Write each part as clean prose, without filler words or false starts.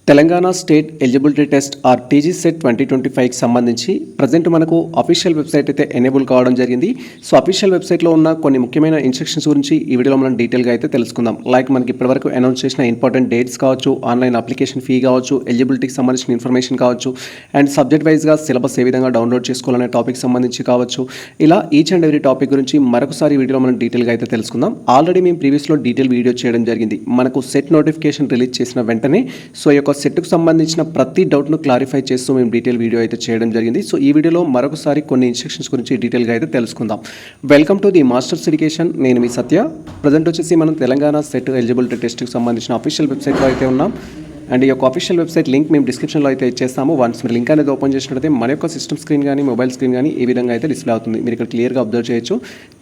Telangana state eligibility test or TG SET 2025కి సంబంధించి present మనకు అఫీషియల్ వెబ్సైట్ అయితే ఎనేబుల్ కావడం జరిగింది. సో అఫీషియల్ వెబ్సైట్లో ఉన్న కొన్ని ముఖ్యమైన ఇన్స్ట్రక్షన్స్ గురించి ఈ వీడియోలో మనం డీటెయిల్గా అయితే తెలుసుకుందాం. లైక్ మనకి ఇప్పటివరకు అనౌన్స్ చేసిన ఇంపార్టెంట్ డేట్స్ కావచ్చు, ఆన్లైన్ అప్లికేషన్ ఫీ కావచ్చు, ఎలిజిబిలిటీకి సంబంధించిన ఇన్ఫర్మేషన్ కావచ్చు, అండ్ సబ్జెక్ట్ వైజ్గా సిలబస్ ఏ విధంగా డౌన్లోడ్ చేసుకోవాలనే టాపిక్ సంబంధించి కావచ్చు, ఇలా ఈచ్ అండ్ ఎవ్రీ టాపిక్ గురించి మరొకసారి ఈ వీడియోలో మనం డీటెయిల్గా అయితే తెలుసుకుందాం. ఆల్రెడీ మేము ప్రీవియస్లో డీటెయిల్ వీడియో చేయడం జరిగింది. మనకు సెట్ నోటిఫికేషన్ రిలీజ్ చేసిన వెంటనే సో ఈ యొక్క సెట్కు సంబంధించిన ప్రతి డౌట్ను క్లారిఫై చేస్తూ మేము డీటెయిల్ వీడియో అయితే చేయడం జరిగింది. సో ఈ వీడియోలో మరొకసారి కొన్ని ఇన్స్ట్రక్షన్స్ గురించి డీటెయిల్గా అయితే తెలుసుకుందాం. Welcome to the masters education. నేను మీ సత్య. ప్రజెంట్ వచ్చేసి మనం తెలంగాణ సెట్ ఎలిజిబిలిటీ టెస్ట్కి సంబంధించిన అఫీషియల్ వెబ్సైట్లో అయితే ఉన్నాం. అండ్ ఈ యొక్క అఫీషియల్ వెబ్సైట్ లింక్ మేము డిస్క్రిప్షన్లో అయితే ఇచ్చేస్తాము. వన్స్ మీరు లింక్ అనేది ఓపెన్ చేసినట్లయితే మన యొక్క సిస్టమ్ స్క్రీన్ కానీ మొబైల్ స్క్రీన్ కానీ ఈ విధంగా అయితే డిస్ప్లే అవుతుంది. మీరు ఇక్కడ క్లియర్గా అబ్జర్వ్ చేయొచ్చు.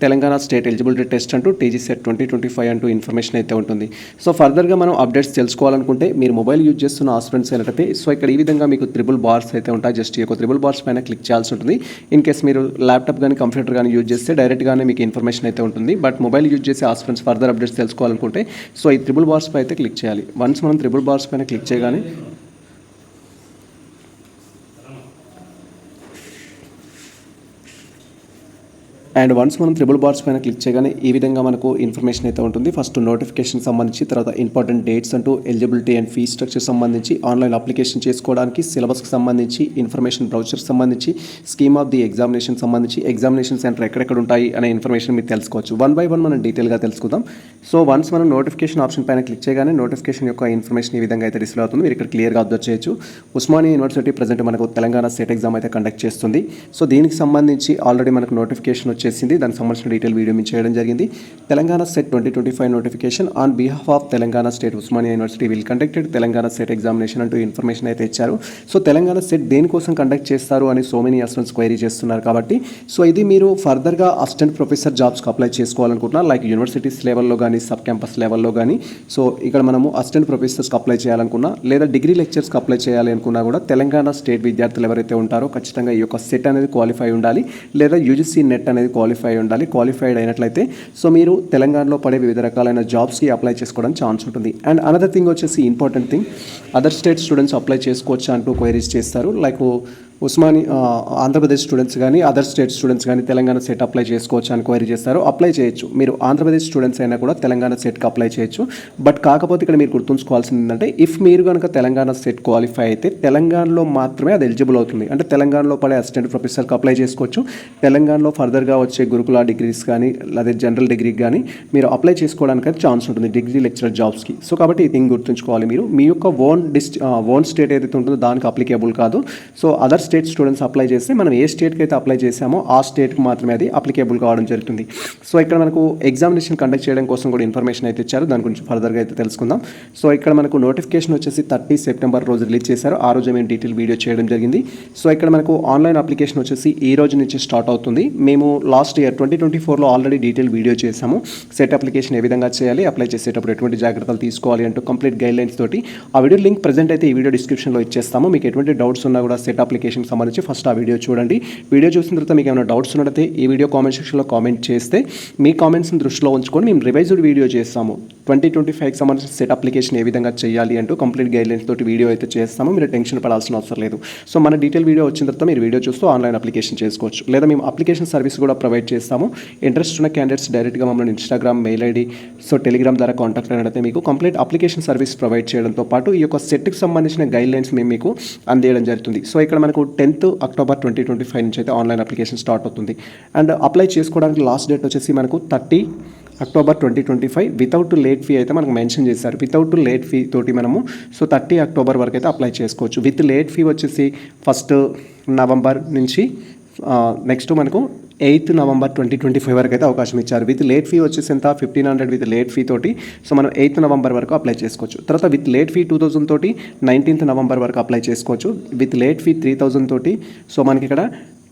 తెలంగాణ స్టేట్ ఎలిజిబిలిటీ టెస్ట్ అంటూ టీజీ సెట్ 2025 అంటూ ఇన్ఫర్మేషన్ అయితే ఉంటుంది. సో ఫర్దర్గా మనం అప్డేట్స్ తెలుసుకోవాలనుకుంటే మీరు మొబైల్ యూజ్ చేస్తున్న ఆస్పిరెంట్స్ అయినట్టయితే సో ఇక్కడ ఈ విధంగా మీకు త్రిబుల్ బార్స్ అయితే ఉంటాయి. జస్ట్ ఈ యొక్క త్రిబుల్ బార్స్ పైన క్లిక్ చేయాల్సి ఉంటుంది. ఇన్ కేస్ మీరు ల్యాప్టాప్ కానీ కంప్యూటర్ కానీ యూజ్ చేస్తే డైరెక్ట్గానే మీకు ఇన్ఫర్మేషన్ అయితే ఉంటుంది. బట్ మొబైల్ యూజ్ చేసే ఆస్పిరెంట్స్ ఫర్దర్ అప్డేట్స్ తెలుసుకోవాలనుకుంటే సో ఈ త్రిబుల్ బార్స్ పై అయితే క్లిక్ చేయాలి. వన్స్ మనం త్రిబుల్ బార్స్ పైన క్లిక్ చేయగానే అండ్ వన్స్ మనం త్రిబుల్ బార్స్ పైన క్లిక్ చేయగానే ఈ విధంగా మనకు ఇన్ఫర్మేషన్ అయితే ఉంటుంది. ఫస్ట్ నోటిఫికేషన్ సంబంధించి, తర్వాత ఇంపార్టెంట్ డేట్స్ అంటూ, ఎలిజిబిలిటీ అండ్ ఫీ స్ట్రక్చర్ సంబంధించి, ఆన్లైన్ అప్లికేషన్ చేసుకోవడానికి, సిలబస్కి సంబంధించి, ఇన్ఫర్మేషన్ బ్రౌచర్ సంబంధించి, స్కీమ్ ఆఫ్ ది ఎగ్జామినేషన్ సంబంధించి, ఎగ్జామినేషన్ సెంటర్ ఎక్కడెక్కడ ఉంటాయి అనే ఇన్ఫర్మేషన్ మీరు తెలుసుకోవచ్చు. వన్ బై వన్ మనం డీటెయిల్గా తెలుసుకుందాం. సో వన్స్ మనం నోటిఫికేషన్ ఆప్షన్ పైన క్లిక్ చేయగానే నోటిఫికేషన్ యొక్క ఇన్ఫర్మేషన్ ఈ విధంగా అయితే డిస్ప్లే అవుతుంది. మీరు ఇక్కడ క్లియర్గా అబ్జర్వ్ చేయొచ్చు. ఉస్మానియా యూనివర్సిటీ ప్రజెంట్ మనకు తెలంగాణ స్టేట్ ఎగ్జామ్ అయితే కండక్ట్ చేస్తుంది. సో దీనికి సంబంధించి ఆల్రెడీ మనకు నోటిఫికేషన్ వచ్చేసింది. దానికి సంబంధించిన డీటెయిల్ వీడియో మేము చేయడం జరిగింది. Telangana set 2025 notification on behalf of Telangana state Osmania university will conducted Telangana state examination అంటూ ఇన్ఫర్మేషన్ అయితే ఇచ్చారు. సో తెలంగాణ సెట్ దేనికోసం కండక్ట్ చేస్తారు అని సో మెనీ అస్టెంట్స్ క్వైరీ చేస్తున్నారు కాబట్టి సో ఇది మీరు ఫర్దర్గా అసిస్టెంట్ ప్రొఫెసర్ జాబ్స్కి అప్లై చేసుకోవాలనుకుంటున్నారు. లైక్ యూనివర్సిటీస్ లెవెల్లో కానీ, సబ్ క్యాంపస్ లెవెల్లో కానీ, సో ఇక్కడ మనము అసిస్టెంట్ ప్రొఫెసర్స్కి అప్లై చేయాలనుకున్నా లేదా డిగ్రీ లెక్చర్స్కి అప్లై చేయాలి అనుకున్నా కూడా తెలంగాణ స్టేట్ విద్యార్థులు ఎవరైతే ఉంటారో ఖచ్చితంగా ఈ యొక్క సెట్ అనేది క్వాలిఫై ఉండాలి, లేదా యూజీసీ నెట్ అనేది క్వాలిఫై ఉండాలి. క్వాలిఫైడ్ అయినట్లయితే సో మీరు తెలంగాణలో పడే వివిధ రకాలైన జాబ్స్కి అప్లై చేసుకోవడానికి ఛాన్స్ ఉంటుంది. అండ్ అనదర్ థింగ్ వచ్చేసి important thing, other state students apply చేసుకోవచ్చా అంటూ క్వైరీస్ చేస్తారు. లైక్ ఆంధ్రప్రదేశ్ స్టూడెంట్స్ కానీ, అదర్ స్టేట్ స్టూడెంట్స్ కానీ తెలంగాణ సెట్ అప్లై చేసుకోవచ్చు అని క్వైరీ చేస్తారు. అప్లై చేయొచ్చు. మీరు ఆంధ్రప్రదేశ్ స్టూడెంట్స్ అయినా కూడా తెలంగాణ సెట్కి అప్లై చేయొచ్చు. బట్ కాకపోతే ఇక్కడ మీరు గుర్తుంచుకోవాల్సింది ఏంటంటే, ఇఫ్ మీరు కనుక తెలంగాణ సెట్ క్వాలిఫై అయితే తెలంగాణలో మాత్రమే అది ఎలిజిబుల్ అవుతుంది. అంటే తెలంగాణలో పడే అసిస్టెంట్ ప్రొఫెసర్కి అప్లై చేసుకోవచ్చు. తెలంగాణలో ఫర్దర్గా వచ్చే గురుకుల డిగ్రీస్ కానీ లేదా జనరల్ డిగ్రీకి కానీ మీరు అప్లై చేసుకోవడానికి అయితే ఛాన్స్ ఉంటుంది డిగ్రీ లెక్చరర్ జాబ్స్కి. సో కాబట్టి ఈ థింగ్ గుర్తుంచుకోవాలి. మీరు మీ యొక్క ఓన్ స్టేట్ ఏదైతే ఉంటుందో దానికి అప్లికేబుల్ కాదు. So other state students apply చేస్తే మనం ఏ స్టేట్కి అయితే అప్లై చేసామో ఆ స్టేట్కి మాత్రమే అది అప్లికేబుల్ కావడం జరుగుతుంది. సో ఇక్కడ మనకు ఎగ్జామినేషన్ కండక్ట్ చేయడం కోసం కూడా ఇన్ఫర్మేషన్ అయితే ఇచ్చారు. దాని గురించి ఫర్దర్గా అయితే తెలుసుకుందాం. సో ఇక్కడ మనకు నోటిఫికేషన్ వచ్చేసి 30 సెప్టెంబర్ రోజు రిలీజ్ చేశారు. ఆ రోజు మేము డీటెయిల్ వీడియో చేయడం జరిగింది. సో ఇక్కడ మనకు ఆన్లైన్ అప్లికేషన్ వచ్చేసి ఈ రోజు నుంచి స్టార్ట్ అవుతుంది. మేము లాస్ట్ ఇయర్ 2024లో ఆల్రెడీ డీటెయిల్ వీడియో చేసాము. సెట్ అప్లికేషన్ ఏ విధంగా చేయాలి, అప్లై చేసేటప్పుడు ఎటువంటి జాగ్రత్తలు తీసుకోవాలి అంటూ కంప్లీట్ గైడ్లైన్స్ తోటి ఆ వీడియో లింక్ ప్రజెంట్ అయితే ఈ వీడియో డిస్క్రిప్షన్లో ఇచ్చేస్తాము. మీకు ఎటువంటి డౌట్స్ ఉన్నా కూడా సెట్ అప్లికేషన్ సంబంధించి ఫస్ట్ ఆ వీడియో చూడండి. వీడియో చూసిన తర్వాత మీకు ఏమైనా డౌట్స్ ఉన్నట్లయితే ఈ వీడియో కామెంట్ సెక్షన్లో కామెంట్ చేస్తే మీ కామెంట్స్ని దృష్టిలో ఉంచుకొని మేము రివైజ్డ్ వీడియో చేస్తాము. 2025కి సంబంధించిన సెట్ అప్లికేషన్ ఏ విధంగా చేయాలి అంటూ కంప్లీట్ గైడ్లైన్స్ తోటి వీడియో అయితే చేస్తాము. మీరు టెన్షన్ పడాల్సిన అవసరం లేదు. సో మన డీటెయిల్ వీడియో వచ్చిన తర్వాత మీరు వీడియో చూస్తూ ఆన్లైన్ అప్లికేషన్ చేసుకోవచ్చు. లేదా మేము అప్లికేషన్ సర్వీస్ కూడా ప్రొవైడ్ చేస్తాము. ఇంట్రెస్ట్ ఉన్న క్యాండిడేట్స్ డైరెక్ట్గా మమ్మల్ని Instagram, mail ID, so Telegram ద్వారా కాంటాక్ట్ అయినట్లయితే మీకు కంప్లీట్ అప్లికేషన్ సర్వీస్ ప్రొవైడ్ చేయడంతో పాటు ఈ యొక్క సెట్కి సంబంధించిన గైడ్లైన్స్ మేము మీకు అందేయడం జరుగుతుంది. సో ఇక్కడ మనకు 10th అక్టోబర్ 2025 నుంచి అయితే ఆన్లైన్ అప్లికేషన్ స్టార్ట్ అవుతుంది. అండ్ అప్లై చేసుకోవడానికి లాస్ట్ డేట్ వచ్చేసి మనకు 30 అక్టోబర్ 2025 వితౌట్ లేట్ ఫీ అయితే మనకు మెన్షన్ చేశారు. వితౌట్ లేట్ ఫీ తోటి మనము సో 30 అక్టోబర్ వరకు అయితే అప్లై చేసుకోవచ్చు. విత్ లేట్ ఫీ వచ్చేసి 1 నవంబర్ నుంచి నెక్స్ట్ మనకు 8 నవంబర్ 2025 వరకు అయితే అవకాశం ఇచ్చారు. విత్ లేట్ ఫీ వచ్చేసి ఎంత 1500 విత్ లేట్ ఫీ తోటి సో మనం 8 నవంబర్ వరకు అప్లై చేసుకోవచ్చు. తర్వాత విత్ లేట్ ఫీ 2000 తోటి 19th నవంబర్ వరకు అప్లై చేసుకోవచ్చు. విత్ లేట్ ఫీ 3000 తోటి సో మనకి ఇక్కడ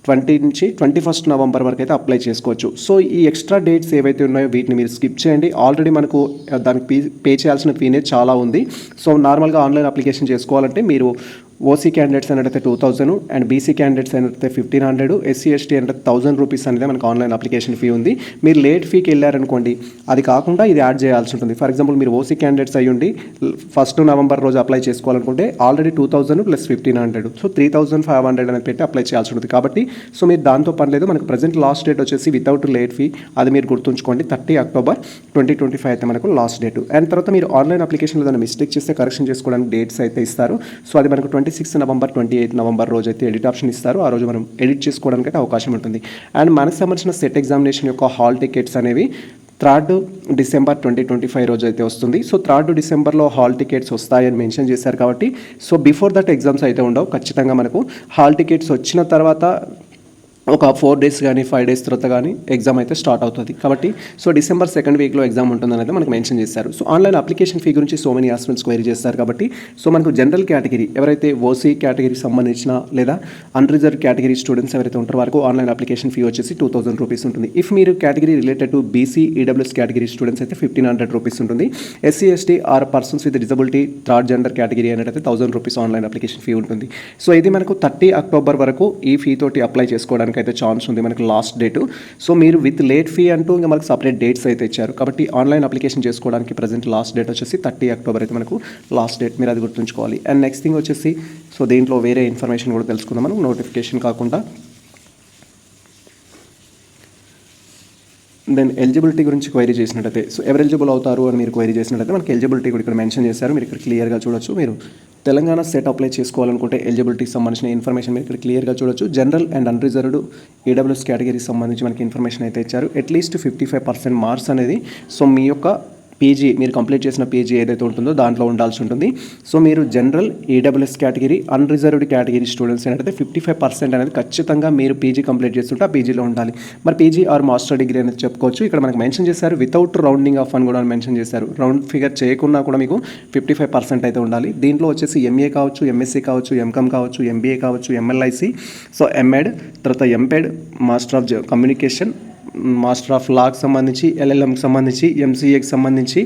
20 నుంచి 21st నవంబర్ వరకు అయితే అప్లై చేసుకోవచ్చు. సో ఈ ఎక్స్ట్రా డేట్స్ ఏవైతే ఉన్నాయో వీటిని మీరు స్కిప్ చేయండి. ఆల్రెడీ మనకు దానికి పే చేయాల్సిన ఫీనే చాలా ఉంది. సో నార్మల్గా ఆన్లైన్ అప్లికేషన్ చేసుకోవాలంటే మీరు ఓసీ క్యాండిడేట్స్ అయినట్టయితే 2000 అండ్ బీసీ క్యాండిడేట్స్ అయినట్టయితే 1500, ఎస్సీ ఎస్టీ అంటే 1000 రూపీస్ అనేది మనకు ఆన్లైన్ అప్లికేషన్ ఫీ ఉంది. మీరు లేట్ ఫీకి వెళ్ళారనుకోండి, అది కాకుండా ఇది యాడ్ చేయాల్సి ఉంటుంది. ఫర్ ఎగ్జాంపుల్ మీరు ఓసీ క్యాండిడేట్స్ అయ్యుండి 1 నవంబర్ రోజు అప్లై చేసుకోవాలనుకుంటే ఆల్రెడీ 2000 ప్లస్ 1500, సో 3500 అనేది పెట్టి అప్లై చేయాల్సి ఉంటుంది. కాబట్టి సో మీరు దాంతో పని లేదు. మనకు ప్రజెంట్ లాస్ట్ డేట్ వచ్చేసి వితౌట్ లేట్ ఫీ, అది మీరు గుర్తుంచుకోండి, 30 అక్టోబర్ 2025 అయితే మనకు లాస్ట్ డేట్. అండ్ తర్వాత మీరు ఆన్లైన్ అప్లికేషన్లో ఏదైనా మిస్టేక్ చేస్తే కరెక్షన్ చేసుకోవడానికి డేట్స్ అయితే ఇస్తారు. సో అది మనకు 26 నవంబర్ 28 నవంబర్ రోజు అయితే ఎడిట్ ఆప్షన్ ఇస్తారు. ఆ రోజు మనం ఎడిట్ చేసుకోవడానికి అయితే అవకాశం ఉంటుంది. అండ్ మనకు సంబంధించిన సెట్ ఎగ్జామినేషన్ యొక్క హాల్ టికెట్స్ అనేవి 3rd డిసెంబర్ 2025 రోజు అయితే వస్తుంది. సో 3rd డిసెంబర్లో హాల్ టికెట్స్ వస్తాయని మెన్షన్ చేశారు. కాబట్టి సో బిఫోర్ దట్ ఎగ్జామ్స్ అయితే ఉండవు. ఖచ్చితంగా మనకు హాల్ టికెట్స్ వచ్చిన తర్వాత ఒక 4 డేస్ కానీ 5 డేస్ తర్వాత కానీ ఎగ్జామ్ అయితే స్టార్ట్ అవుతుంది. కాబట్టి సో డిసెంబర్ 2nd వీక్లో ఎగ్జామ్ ఉంటుందని అయితే మనకు మెన్షన్ చేశారు. సో ఆన్లైన్ అప్లికేషన్ ఫీ గురించి సో మెనీ ఆస్పిరెంట్స్ క్వైరీ చేస్తారు. కాబట్టి సో మనకు జనరల్ కేటగిరీ ఎవరైతే ఓసీ కేటగిరీకి సంబంధించిన లేదా అన్రిజర్వ్ కేటగిరీ స్టూడెంట్స్ ఎవరైతే ఉంటారో వారికి ఆన్లైన్ అప్లికేషన్ ఫీ వచ్చేసి 2000 రూపీస్ ఉంటుంది. ఇఫ్ మీరు category related to BC EWS category students అయితే 1500 రూపీస్ ఉంటుంది. SC ST or persons with disability third gender category అనేటైతే 1000 రూపీస్ ఆన్లైన్ అప్లికేషన్ ఫీ ఉంటుంది. సో ఇది మనకు 30 అక్టోబర్ వరకు ఈ ఫీ తోటి అప్లై చేసుకోవడానికి అయితే ఛాన్స్ ఉంది మనకు లాస్ట్ డేట్. సో మీరు విత్ లేట్ ఫీ అంటూ ఇంకా మనకు సపరేట్ డేట్స్ అయితే ఇచ్చారు. కాబట్టి ఆన్లైన్ అప్లికేషన్ చేసుకోవడానికి ప్రజెంట్ లాస్ట్ డేట్ వచ్చేసి 30 అక్టోబర్ అయితే మనకు లాస్ట్ డేట్, మీరు అది గుర్తుంచుకోవాలి. అండ్ నెక్స్ట్ థింగ్ వచ్చేసి సో దీంట్లో వేరే ఇన్ఫర్మేషన్ కూడా తెలుసుకుందాం మనం, నోటిఫికేషన్ కాకుండా. దెన్ ఎలిజిబిలిటీ గురించి క్వైరీ చేసినట్టయితే సో ఎవరు ఎలిజిబుల్ అవుతారు అని మీరు క్వైరీ చేసినట్టయితే మనకి ఎలిజిబిలిటీ కూడా ఇక్కడ మెన్షన్ చేశారు. మీరు ఇక్కడ క్లియర్గా చూడొచ్చు. మీరు తెలంగాణ సెట్ అప్లై చేసుకోవాలనుకుంటే ఎలిజిబిలిటీకి సంబంధించిన ఇన్ఫర్మేషన్ మీరు ఇక్కడ క్లియర్గా చూడొచ్చు. జనరల్ అండ్ అన్రిజర్వ్డ్ ఈడబ్ల్యూఎస్ కేటగిరీకి సంబంధించి మనకి ఇన్ఫర్మేషన్ అయితే ఇచ్చారు. అట్లీస్ట్ 55% మార్క్స్ అనేది సో మీ యొక్క పీజీ మీరు కంప్లీట్ చేసిన పీజీ ఏదైతే ఉంటుందో దాంట్లో ఉండాల్సి ఉంటుంది. సో మీరు general EWS category unreserved category students ఏంటంటే 55% అనేది ఖచ్చితంగా మీరు పీజీ కంప్లీట్ చేస్తుంటే ఆ పీజీలో ఉండాలి. మరి పీజీ ఆర్ మాస్టర్ డిగ్రీ అనేది చెప్పుకోవచ్చు. ఇక్కడ మనకు మెన్షన్ చేశారు వితౌట్ రౌండింగ్ ఆఫ్ అని కూడా మెన్షన్ చేశారు. రౌండ్ ఫిగర్ చేయకుండా కూడా మీకు 55% అయితే ఉండాలి. దీంట్లో వచ్చేసి ఎంఏ కావచ్చు, ఎంఎస్సీ కావచ్చు, ఎంకామ్ కావచ్చు, ఎంబీఏ కావచ్చు, ఎంఎల్ఐసి, సో ఎంఎడ్, తర్వాత MPEd, master of communication, master of లాకి సంబంధించి, ఎల్ఎల్ఎంకి సంబంధించి, ఎంసీఏకి సంబంధించి,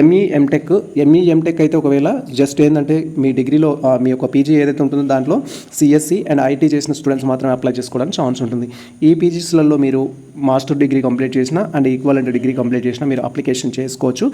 ఎంఈ ఎంటెక్ అయితే ఒకవేళ జస్ట్ ఏంటంటే మీ డిగ్రీలో మీ యొక్క పీజీ ఏదైతే ఉంటుందో దాంట్లో సిఎస్సి అండ్ ఐటీ చేసిన స్టూడెంట్స్ మాత్రమే అప్లై చేసుకోవడానికి ఛాన్స్ ఉంటుంది. ఈ పీజీస్లలో మీరు మాస్టర్ డిగ్రీ కంప్లీట్ చేసిన అండ్ ఈక్వలెంట్ డిగ్రీ కంప్లీట్ చేసిన మీరు అప్లికేషన్ చేసుకోవచ్చు.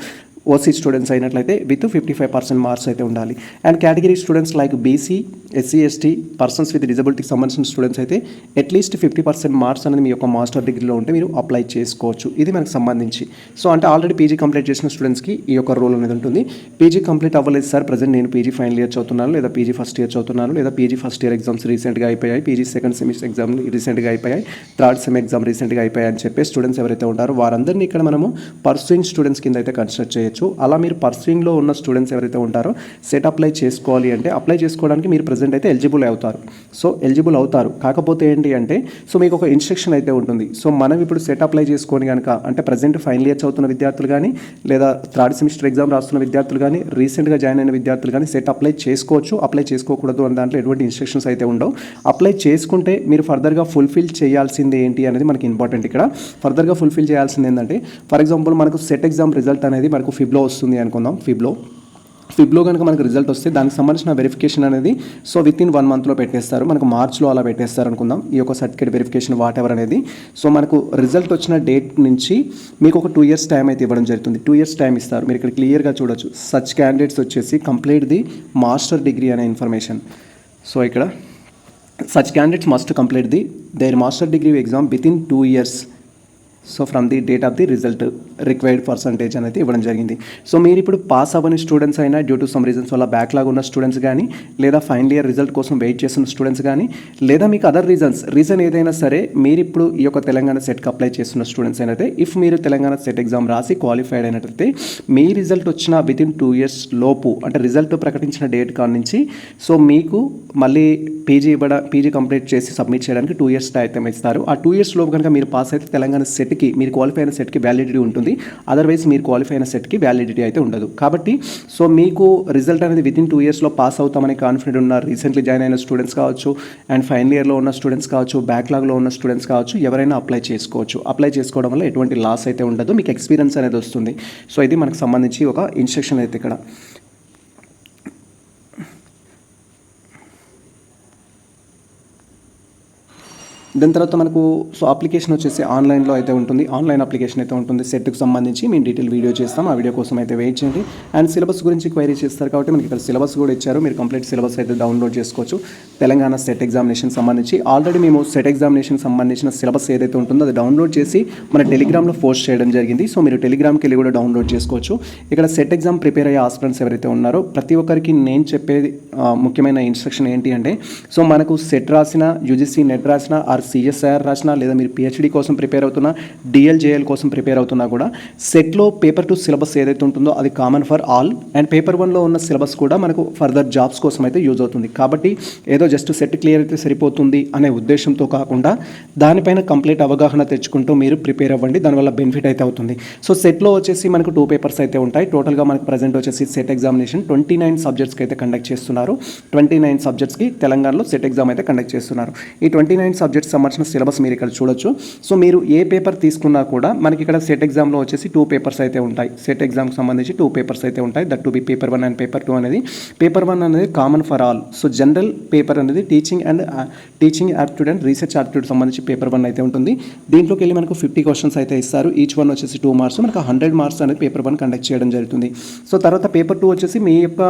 ఓసీ స్టూడెంట్స్ అయినట్లయితే విత్ 55% మార్క్స్ అయితే ఉండాలి. And category students like BC, SC ST, persons with డిజబిలిటీకి సంబంధించిన స్టూడెంట్స్ అయితే అట్లీస్ట్ 50% మార్క్స్ అనేది మీ యొక్క మాస్టర్ డిగ్రీలో ఉంటే మీరు అప్లై చేసుకోవచ్చు. ఇది మనకు సంబంధించి సో అంటే ఆల్రెడీ పీజీ కంప్లీట్ చేసిన స్టూడెంట్స్కి ఈ యొక్క రూల్ అనేది ఉంటుంది. పీజీ కంప్లీట్ అవ్వలేదు సార్, ప్రజెంట్ నేను పీజీ ఫైనల్ ఇయర్ చదువుతున్నాను, లేదా పీజీ ఫస్ట్ ఇయర్ చదువుతున్నాను, లేదా పీజీ ఫస్ట్ ఇయర్ ఎగ్జామ్స్ రీసెంట్గా అయిపోయాయి, పీజీ సెకండ్ సెమిస్టర్ ఎగ్జామ్ రీసెంట్గా అయిపోయాయి, థర్డ్ సెమ్ ఎగ్జామ్ రీసెంట్గా అయిపోయాయి అని చెప్పి స్టూడెంట్స్ ఎవరైతే ఉంటారో వారందరినీ ఇక్కడ మనము పర్సూయింగ్ స్టూడెంట్స్ కింద అయితే కన్సిడర్ చేయొచ్చు. అలా మీరు పర్సూయింగ్లో ఉన్న స్టూడెంట్స్ ఎవరైతే ఉంటారో సెట్ అప్లై చేసుకోవాలి అంటే అప్లై చేసుకోవడానికి మీరు ప్రజెంట్ అయితే ఎలిజిబుల్ అవుతారు. సో ఎలిజిబుల్ అవుతారు. కాకపోతే ఏంటి అంటే సో మీకు ఒక ఇన్స్ట్రక్షన్ అయితే ఉంటుంది. సో మనం ఇప్పుడు సెట్ అప్లై చేసుకొని కనుక అంటే ప్రజెంట్ ఫైనల్ ఇయర్ చదువుతున్న విద్యార్థులు కానీ లేదా థర్డ్ సెమిస్టర్ ఎగ్జామ్ రాస్తున్న విద్యార్థులు కానీ రీసెంట్గా జాయిన్ అయిన విద్యార్థులు కానీ సెట్ అప్లై చేసుకోవచ్చు, అప్లై చేసుకోకూడదు అని దాంట్లో ఎటువంటి ఇన్స్ట్రక్షన్స్ అయితే ఉండవు. అప్లై చేసుకుంటే మీరు ఫర్దర్గా ఫుల్ఫిల్ చేయాల్సింది ఏంటి అనేది మనకి ఇంపార్టెంట్. ఇక్కడ ఫర్దర్గా ఫుల్ఫిల్ చేయాల్సింది ఏంటంటే ఫర్ ఎగ్జాంపుల్ మనకు సెట్ ఎగ్జామ్ రిజల్ట్ అనేది మనకు ఫిబ్లో వస్తుంది అనుకుందాం. ఫిబ్లో కనుక మనకు రిజల్ట్ వస్తే దానికి సంబంధించిన వెరిఫికేషన్ అనేది సో విత్ ఇన్ 1 మంత్లో పెట్టేస్తారు. మనకు మార్చ్లో అలా పెట్టేస్తారు అనుకుందాం ఈ యొక్క సర్టిఫికేట్ వెరిఫికేషన్ వాట్ ఎవర్ అనేది. సో మనకు రిజల్ట్ వచ్చిన డేట్ నుంచి మీకు ఒక 2 years టైం అయితే ఇవ్వడం జరుగుతుంది. 2 years టైం ఇస్తారు. మీరు ఇక్కడ క్లియర్గా చూడొచ్చు. సచ్ క్యాండిడేట్స్ వచ్చేసి కంప్లీట్ ది మాస్టర్ డిగ్రీ అనే ఇన్ఫర్మేషన్. సో ఇక్కడ such candidates must complete there master degree exam with in 2 years. So from the date of the result required percentage అనేది ఇవ్వడం జరిగింది. సో మీరు ఇప్పుడు పాస్ అవ్వని స్టూడెంట్స్ అయినా డ్యూ టు సమ్ రీజన్స్ వల్ల బ్యాక్లాగ్ ఉన్న స్టూడెంట్స్ కానీ లేదా ఫైనల్ ఇయర్ రిజల్ట్ కోసం వెయిట్ చేస్తున్న స్టూడెంట్స్ కానీ లేదా మీకు అదర్ రీజన్ ఏదైనా సరే మీరు ఇప్పుడు ఈ యొక్క తెలంగాణ సెట్కి అప్లై చేస్తున్న స్టూడెంట్స్ అయినైతే ఇఫ్ మీరు తెలంగాణ సెట్ ఎగ్జామ్ రాసి క్వాలిఫైడ్ అయినట్లయితే మీ రిజల్ట్ వచ్చిన విత్ ఇన్ 2 years లోపు అంటే రిజల్ట్ ప్రకటించిన డేట్ కాడ నుంచి సో మీకు మళ్ళీ పీజీ కంప్లీట్ చేసి సబ్మిట్ చేయడానికి 2 years టైం ఇస్తారు. ఆ 2 years లోపు కనుక మీరు పాస్ అయితే తెలంగాణ సెట్కి మీరు క్వాలిఫై అయిన సెట్కి వ్యాలిడిటీ ఉంటుంది. అదర్వైజ్ మీరు క్వాలిఫై అయిన సెట్కి వ్యాలిడిటీ అయితే ఉండదు. కాబట్టి సో మీకు రిజల్ట్ అనేది విత్ ఇన్ 2 yearsలో పాస్ అవుతామని కాన్ఫిడెంట్ ఉన్న రీసెంట్లీ జాయిన్ అయిన స్టూడెంట్స్ కావచ్చు అండ్ ఫైనల్ ఇయర్లో ఉన్న స్టూడెంట్స్ కావచ్చు బ్యాక్లాగ్లో ఉన్న స్టూడెంట్స్ కావచ్చు ఎవరైనా అప్లై చేసుకోవచ్చు. అప్లై చేసుకోవడం వల్ల ఎటువంటి లాస్ అయితే ఉండదు, మీకు ఎక్స్పీరియన్స్ అనేది వస్తుంది. సో ఇది మనకు సంబంధించి ఒక ఇన్స్ట్రక్షన్ అయితే ఇక్కడ. దాని తర్వాత మనకు సో అప్లికేషన్ వచ్చేసి ఆన్లైన్లో అయితే ఉంటుంది, ఆన్లైన్ అప్లికేషన్ అయితే ఉంటుంది. సెట్కి సంబంధించి మేము డీటెయిల్ వీడియో చేస్తాం, ఆ వీడియో కోసం అయితే వెయిట్ చేయండి. అండ్ సిలబస్ గురించి క్వైరీ చేస్తారు కాబట్టి మనకి ఇక్కడ సిలబస్ కూడా ఇచ్చారు, మీరు కంప్లీట్ సిలబస్ అయితే డౌన్లోడ్ చేసుకోవచ్చు. తెలంగాణ సెట్ ఎగ్జామినేషన్ సంబంధించి ఆల్రెడీ మేము సెట్ ఎగ్జామినేషన్ సంబంధించిన సిలబస్ ఏదైతే ఉంటుందో అది డౌన్లోడ్ చేసి మన టెలిగ్రామ్లో పోస్ట్ చేయడం జరిగింది. సో మీరు టెలిగ్రామ్కి వెళ్ళి కూడా డౌన్లోడ్ చేసుకోవచ్చు. ఇక్కడ సెట్ ఎగ్జామ్ ప్రిపేర్ అయ్యే ఆస్పిరెంట్స్ ఎవరైతే ఉన్నారో ప్రతి ఒక్కరికి నేను చెప్పేది ముఖ్యమైన ఇన్స్ట్రక్షన్ ఏంటి అంటే, సో మనకు సెట్ రాసిన, యూజీసీ నెట్ రాసిన, ఆర్ సిఎస్ఐఆర్ రాసిన, లేదా మీరు పిహెచ్డి కోసం ప్రిపేర్ అవుతున్నా, డిఎల్జేఎల్ కోసం ప్రిపేర్ అవుతున్నా కూడా సెట్లో పేపర్ 2 సిలబస్ ఏదైతే ఉంటుందో అది common for all. And paper 1లో ఉన్న సిలబస్ కూడా మనకు ఫర్దర్ జాబ్స్ కోసం అయితే యూజ్ అవుతుంది. కాబట్టి ఏదో జస్ట్ సెట్ క్లియర్ అయితే సరిపోతుంది అనే ఉద్దేశంతో కాకుండా దానిపైన కంప్లీట్ అవగాహన తెచ్చుకుంటూ మీరు ప్రిపేర్ అవ్వండి, దానివల్ల బెనిఫిట్ అయితే అవుతుంది. సో సెట్లో వచ్చేసి మనకు 2 పేపర్స్ అయితే ఉంటాయి. టోటల్గా మనకు ప్రజెంట్ వచ్చేసి సెట్ ఎగ్జామినేషన్ 29 సబ్జెక్ట్స్కి అయితే కండక్ట్ చేస్తున్నారు. 29 సబ్జెక్ట్స్కి తెలంగాణలో సెట్ ఎగ్జామ్ అయితే కండక్ట్ చేస్తున్నారు. ఈ 29 సబ్జెక్ట్స్ సంబంధించిన సిలబస్ మీరు ఇక్కడ చూడొచ్చు. సో మీరు ఏ పేపర్ తీసుకున్నా కూడా మనకి ఇక్కడ సెట్ ఎగ్జామ్లో వచ్చేసి 2 పేపర్స్ అయితే ఉంటాయి. సెట్ ఎగ్జామ్కి సంబంధించి 2 పేపర్స్ అయితే ఉంటాయి. That to be paper 1 and paper 2 అనేది. పేపర్ 1 అనేది common for all. So general paper అనేది teaching aptitude and research aptitude సంబంధించి పేపర్ 1 అయితే ఉంటుంది. దీంట్లోకి వెళ్ళి మనకు 50 క్వశ్చన్స్ అయితే ఇస్తారు. ఈచ్ వన్ వచ్చేసి 2 మార్క్స్, మనకు 100 మార్క్స్ అనేది పేపర్ 1 కండక్ట్ చేయడం జరుగుతుంది. సో తర్వాత పేపర్ 2 వచ్చేసి మీ యొక్క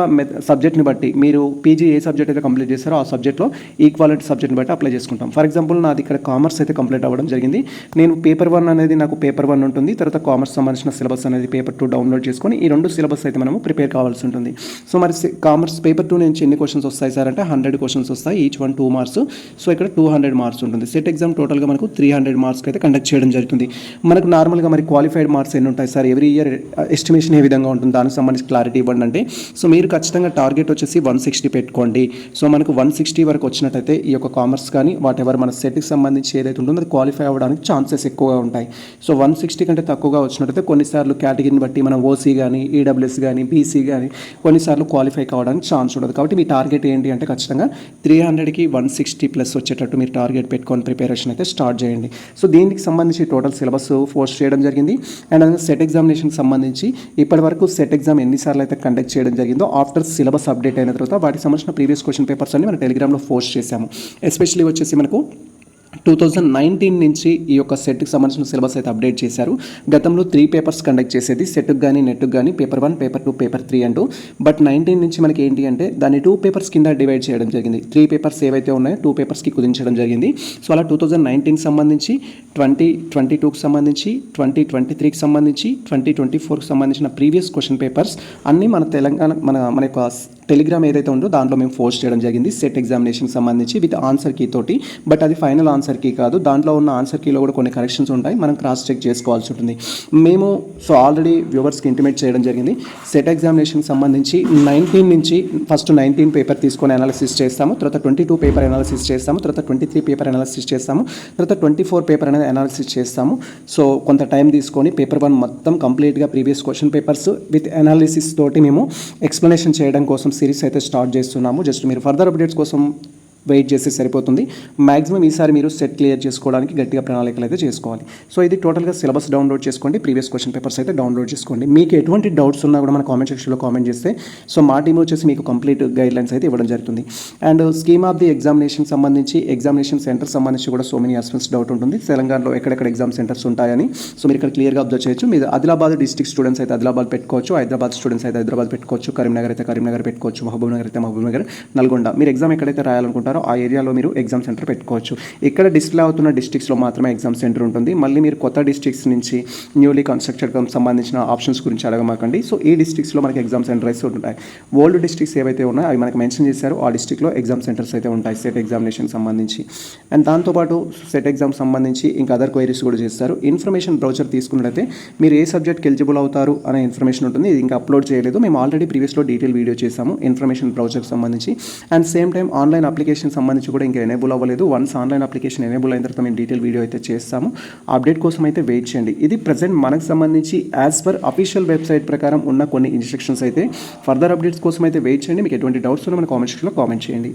సబ్జెక్ట్ని బట్టి, మీరు పీజీ ఏ సబ్జెక్ట్ అయితే కంప్లీట్ చేస్తారో ఆ సబ్జెక్ట్లో ఈక్వాలిటీ సబ్జెక్ట్ని బట్టి అప్లై చేసుకుంటాం. ఫర్ ఎగ్జాంపుల్ నాది ఇక్కడ కామర్స్ అయితే కంప్లీట్ అవ్వడం జరిగింది. నేను పేపర్ 1 అనేది నాకు పేపర్ 1 ఉంటుంది, తర్వాత కామర్స్ సంబంధించిన సిలబస్ అనేది పేపర్ 2 డౌన్లోడ్ చేసుకొని ఈ 2 సిలబస్ అయితే మనము ప్రిపేర్ కావాల్సి ఉంటుంది. సో మరి కామర్స్ పేపర్ 2 నుంచి ఎన్ని క్వశ్చన్స్ వస్తాయి సార్ అంటే 100 క్వశ్చన్స్ వస్తాయి, ఈచ్ వన్ 2 మార్క్స్. సో ఇక్కడ 200 మార్క్స్ ఉంటుంది. సెట్ ఎగ్జామ్ టోటల్గా మనకు 300 మార్క్స్కి అయితే కండక్ట్ చేయడం జరుగుతుంది. మనకు నార్మల్గా మరి క్వాలిఫైడ్ మార్క్స్ ఎన్ని ఉంటాయి సార్, ఎవ్రీ ఇయర్ ఎస్టిమేషన్ ఏ విధంగా ఉంటుంది, దానికి సంబంధించి క్లారిటీ ఇవ్వండి అంటే, సో మీరు ఖచ్చితంగా టార్గెట్ వచ్చేసి 160 పెట్టుకోండి. సో మనకు 160 వరకు వచ్చినట్టయితే ఈ యొక్క కామర్స్ కానీ వాట్ ఎవర్ మన సెట్కి సంబంధించి ఏదైతే ఉంటుందో అది క్వాలిఫై అవ్వడానికి ఛాన్సెస్ ఎక్కువగా ఉంటాయి. సో 160 కంటే తక్కువగా వచ్చినట్టయితే కొన్నిసార్లు కేటగిరీని బట్టి మనం ఓసీ కానీ, ఈడబ్ల్యూఎస్ కానీ, బీసీ కానీ కొన్నిసార్లు క్వాలిఫై కావడానికి ఛాన్స్ ఉండదు. కాబట్టి మీ టార్గెట్ ఏంటి అంటే ఖచ్చితంగా 300కి 160 ప్లస్ వచ్చేటట్టు మీరు టార్గెట్ పెట్టుకొని ప్రిపరేషన్ అయితే స్టార్ట్ చేయండి. సో దీనికి సంబంధించి టోటల్ సిలబస్ పోస్ట్ చేయడం జరిగింది. అండ్ అలాగే సెట్ ఎగ్జామినేషన్కి సంబంధించి ఇప్పటివరకు సెట్ ఎగ్జామ్ ఎన్నిసార్లు అయితే కండక్ట్ చేయడం జరిగిందో ఆఫ్టర్ సిలబస్ అప్డేట్ అయిన తర్వాత వాటికి సంబంధించిన ప్రీవియస్ క్వశ్చన్ పేపర్స్ అన్ని మన టెలిగ్రామ్లో పోస్ట్ చేశాము. ఎస్పెషల్లీ వచ్చేసి మనకు 2019 నుంచి ఈ యొక్క సెట్కి సంబంధించిన సిలబస్ అయితే అప్డేట్ చేశారు. గతంలో 3 పేపర్స్ కండక్ట్ చేసేది, సెట్కి కానీ నెట్కి కానీ, పేపర్ 1, పేపర్ 2, పేపర్ 3 అంటూ. బట్ 19 నుంచి మనకి ఏంటి అంటే దాన్ని 2 పేపర్స్ కింద డివైడ్ చేయడం జరిగింది. 3 పేపర్స్ ఏవైతే ఉన్నాయో 2 పేపర్స్కి కుదించడం జరిగింది. సో అలా 2019కి సంబంధించి, 2022కి సంబంధించి, 2023కి సంబంధించి, 2024కి సంబంధించిన ప్రీవియస్ క్వశ్చన్ పేపర్స్ అన్నీ మన తెలంగాణ మన యొక్క టెలిగ్రామ్ ఏదైతే ఉందో దాంట్లో మేము పోస్ట్ చేయడం జరిగింది సెట్ ఎగ్జామినేషన్కి సంబంధించి విత్ ఆన్సర్ కీ తోటి. బట్ అది ఫైనల్ ఆన్సర్ కీ కాదు, దాంట్లో ఉన్న ఆన్సర్ కీలో కూడా కొన్ని కరెక్షన్స్ ఉంటాయి, మనం క్రాస్ చెక్ చేసుకోవాల్సి ఉంటుంది. మేము సో ఆల్రెడీ వ్యూవర్స్కి ఇంటిమేట్ చేయడం జరిగింది. సెట్ ఎగ్జామినేషన్కి సంబంధించి 19 నుంచి ఫస్ట్ 19 పేపర్ తీసుకొని అనాలిసిస్ చేస్తాము, తర్వాత 22 పేపర్ అనాలిసిస్ చేస్తాము, తర్వాత 23 పేపర్ అనాలిసిస్ చేస్తాము, తర్వాత 24 పేపర్ అనేది అనాలిసిస్ చేస్తాము. సో కొంత టైం తీసుకొని పేపర్ 1 మొత్తం కంప్లీట్గా previous question papers with analysis తోటి మేము ఎక్స్ప్లెనేషన్ చేయడం కోసం సిరీస్ అయితే స్టార్ట్ చేస్తున్నాము. జస్ట్ మీరు ఫర్దర్ అప్డేట్స్ కోసం వెయిట్ చేస్తే సరిపోతుంది. మ్యాక్సిమం ఈసారి మీరు సెట్ క్లియర్ చేసుకోవడానికి గట్టిగా ప్రణాళికలు అయితే చేసుకోవాలి. సో ఇది టోటల్గా సిలబస్ డౌన్లోడ్ చేసుకోండి, ప్రీవియస్ క్వశ్చన్ పేపర్స్ అయితే డౌన్లోడ్ చేసుకోండి. మీకు ఎటువంటి డౌట్స్ ఉన్నా కూడా మన కామెంట్ సెక్షన్లో కామెంట్ చేస్తే సో మా టీం వచ్చేసి మీకు కంప్లీట్ గైడ్లైన్స్ అయితే ఇవ్వడం జరుగుతుంది. And scheme of the examination సంబంధించి, ఎగ్జామినేషన్ సెంటర్ సంబంధించి కూడా సో మెనీ ఆస్పిరెంట్స్ డౌట్ ఉంటుంది తెలంగాణలో ఎక్కడెక్కడ ఎగ్జామ్ సెంటర్స్ ఉంటాయని. సో మీరు ఇక్కడ క్లియర్గా అబ్జర్వ్ చేయొచ్చు. మీరు ఆదిలాబాద్ డిస్ట్రిక్ట్ స్టూడెంట్స్ అయితే ఆదిలాబాద్ పెట్టుకోవచ్చు, హైదరాబాద్ స్టూడెంట్స్ అయితే హైదరాబాద్ పెట్టుకోవచ్చు, కరీంనగర్ అయితే కరీంనగర్ పెట్టుకోవచ్చు, మహబూబ్ నగర్ అయితే మహబూబ్ నగర్, నల్గొండ మీరు ఎగ్జామ్ ఎక్కడైతే రాయాలనుకుంటారో ఆ ఏరియాలో మీరు ఎగ్జామ్ సెంటర్ పెట్టుకోవచ్చు. ఇక్కడ డిస్ప్లే అవుతున్న డిస్ట్రిక్ట్స్లో మాత్రమే ఎగ్జామ్ సెంటర్ ఉంటుంది. మళ్ళీ మీరు కొత్త డిస్ట్రిక్ట్స్ నుంచి న్యూలీ కన్స్ట్రక్టెడ్ సంబంధించిన ఆప్షన్స్ గురించి అడగమాకండి. సో ఈ డిస్ట్రిక్ట్స్లో మనకి ఎగ్జామ్ సెంటర్స్ ఉంటాయి. ఓల్డ్ డిస్ట్రిక్ట్స్ ఏవైతే ఉన్నాయో అవి మనకి మెన్షన్ చేశారు, ఆ డిస్ట్రిక్ట్లో ఎగ్జామ్ సెంటర్స్ అయితే ఉంటాయి సెట్ ఎగ్జామినేషన్ సంబంధించి. అండ్ దాంతోపాటు సెట్ ఎగ్జామ్ సంబంధించి ఇంకా అదర్ క్వైరీస్ కూడా చేస్తారు. ఇన్ఫర్మేషన్ బ్రౌచర్ తీసుకున్నట్లయితే మీరు ఏ సబ్జెక్ట్కి ఎలిజిబుల్ అవుతారు అనే ఇన్ఫర్మేషన్ ఉంటుంది. ఇది ఇంకా అప్లోడ్ చేయలేదు, మేము ఆల్రెడీ ప్రీవియస్లో డీటెయిల్ వీడియో చేసాము ఇన్ఫర్మేషన్ బ్రౌచర్కి సంబంధించి. And same time online application సంబంధించి కూడా ఇంకా ఎనేబుల్ అవ్వలేదు. వన్స్ ఆన్లైన్ అప్లికేషన్ ఎనేబుల్ అయిన తర్వాత మేము డీటెయిల్ వీడియో అయితే చేస్తాము. అప్డేట్ కోసం అయితే వెయిట్ చేయండి. ఇది ప్రజెంట్ మనకు సంబంధించి యాజ్ పర్ అఫీషియల్ వెబ్సైట్ ప్రకారం ఉన్న కొన్ని ఇన్స్ట్రక్షన్స్ అయితే. ఫర్దర్ అప్డేట్స్ కోసం అయితే వెయిట్ చేయండి. మీకు ఎటువంటి డౌట్స్ ఉన్నా మన కామెంట్ సెక్షన్లో కామెంట్ చేయండి.